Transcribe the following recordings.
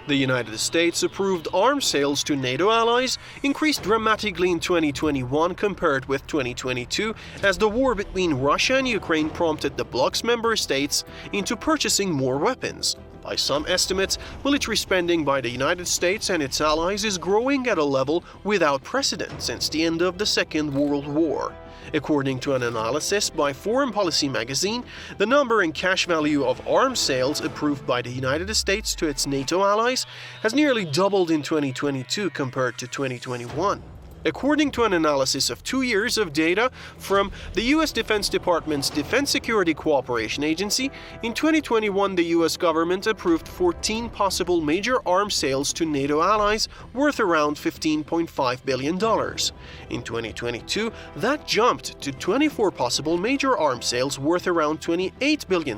The United States approved arms sales to NATO allies increased dramatically in 2021 compared with 2022 as the war between Russia and Ukraine prompted the bloc's member states into purchasing more weapons. By some estimates, military spending by the United States and its allies is growing at a level without precedent since the end of the Second World War. According to an analysis by Foreign Policy magazine, the number and cash value of arms sales approved by the United States to its NATO allies has nearly doubled in 2022 compared to 2021. According to an analysis of 2 years of data from the U.S. Defense Department's Defense Security Cooperation Agency, in 2021 the U.S. government approved 14 possible major arms sales to NATO allies worth around $15.5 billion. In 2022, that jumped to 24 possible major arms sales worth around $28 billion,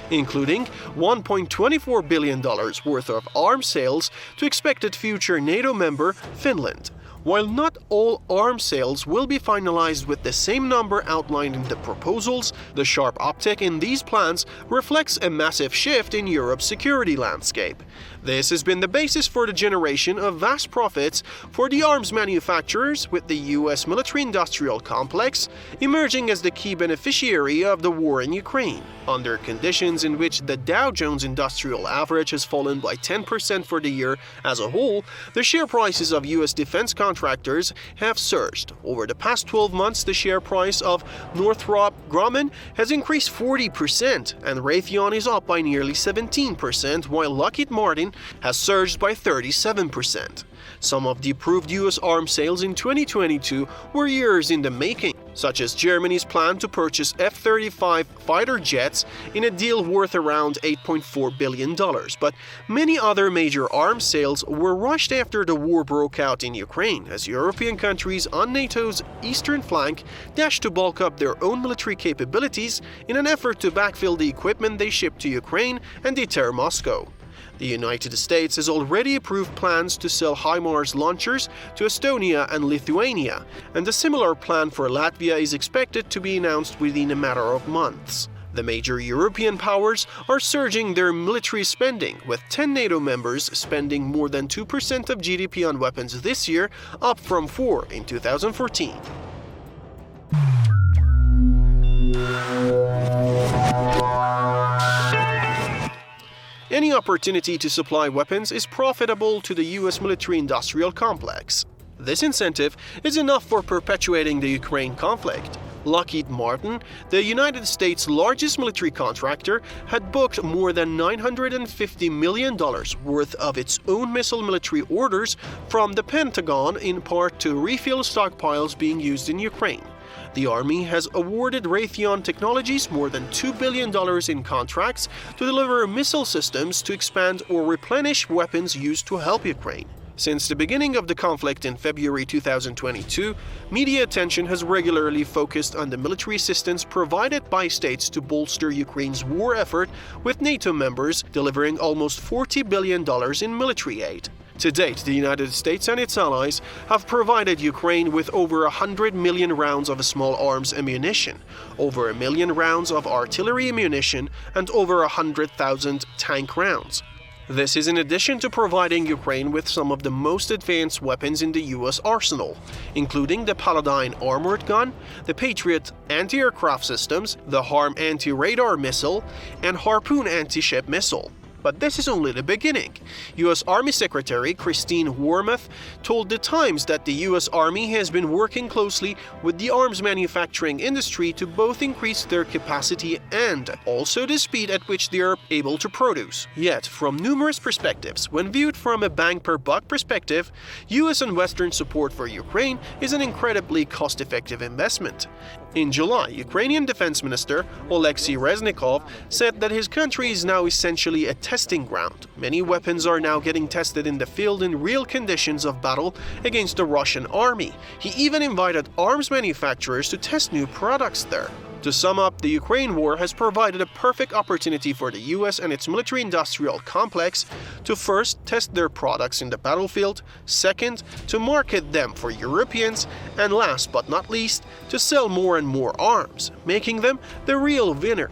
including $1.24 billion worth of arms sales to expected future NATO member Finland. While not all arms sales will be finalized with the same number outlined in the proposals, the sharp uptick in these plans reflects a massive shift in Europe's security landscape. This has been the basis for the generation of vast profits for the arms manufacturers, with the U.S. military-industrial complex emerging as the key beneficiary of the war in Ukraine. Under conditions in which the Dow Jones Industrial Average has fallen by 10% for the year as a whole, the share prices of U.S. defense contractors have surged. Over the past 12 months, the share price of Northrop Grumman has increased 40%, and Raytheon is up by nearly 17%, while Lockheed Martin has surged by 37%. Some of the approved U.S. arms sales in 2022 were years in the making, such as Germany's plan to purchase F-35 fighter jets in a deal worth around $8.4 billion. But many other major arms sales were rushed after the war broke out in Ukraine, as European countries on NATO's eastern flank dashed to bulk up their own military capabilities in an effort to backfill the equipment they shipped to Ukraine and deter Moscow. The United States has already approved plans to sell HIMARS launchers to Estonia and Lithuania, and a similar plan for Latvia is expected to be announced within a matter of months. The major European powers are surging their military spending, with 10 NATO members spending more than 2% of GDP on weapons this year, up from 4% in 2014. Any opportunity to supply weapons is profitable to the U.S. military-industrial complex. This incentive is enough for perpetuating the Ukraine conflict. Lockheed Martin, the United States' largest military contractor, had booked more than $950 million worth of its own missile military orders from the Pentagon, in part to refill stockpiles being used in Ukraine. The Army has awarded Raytheon Technologies more than $2 billion in contracts to deliver missile systems to expand or replenish weapons used to help Ukraine. Since the beginning of the conflict in February 2022, media attention has regularly focused on the military assistance provided by states to bolster Ukraine's war effort, with NATO members delivering almost $40 billion in military aid. To date, the United States and its allies have provided Ukraine with over 100 million rounds of small arms ammunition, over 1 million rounds of artillery ammunition, and over 100,000 tank rounds. This is in addition to providing Ukraine with some of the most advanced weapons in the U.S. arsenal, including the Paladin armored gun, the Patriot anti-aircraft systems, the HARM anti-radar missile, and Harpoon anti-ship missile. But this is only the beginning. U.S. Army Secretary Christine Wormuth told The Times that the U.S. Army has been working closely with the arms manufacturing industry to both increase their capacity and also the speed at which they are able to produce. Yet, from numerous perspectives, when viewed from a bang-per-buck perspective, U.S. and Western support for Ukraine is an incredibly cost-effective investment. In July, Ukrainian Defense Minister Oleksiy Reznikov said that his country is now essentially a testing ground. Many weapons are now getting tested in the field in real conditions of battle against the Russian army. He even invited arms manufacturers to test new products there. To sum up, the Ukraine war has provided a perfect opportunity for the US and its military-industrial complex to first test their products in the battlefield, second, to market them for Europeans, and last but not least, to sell more and more arms, making them the real winner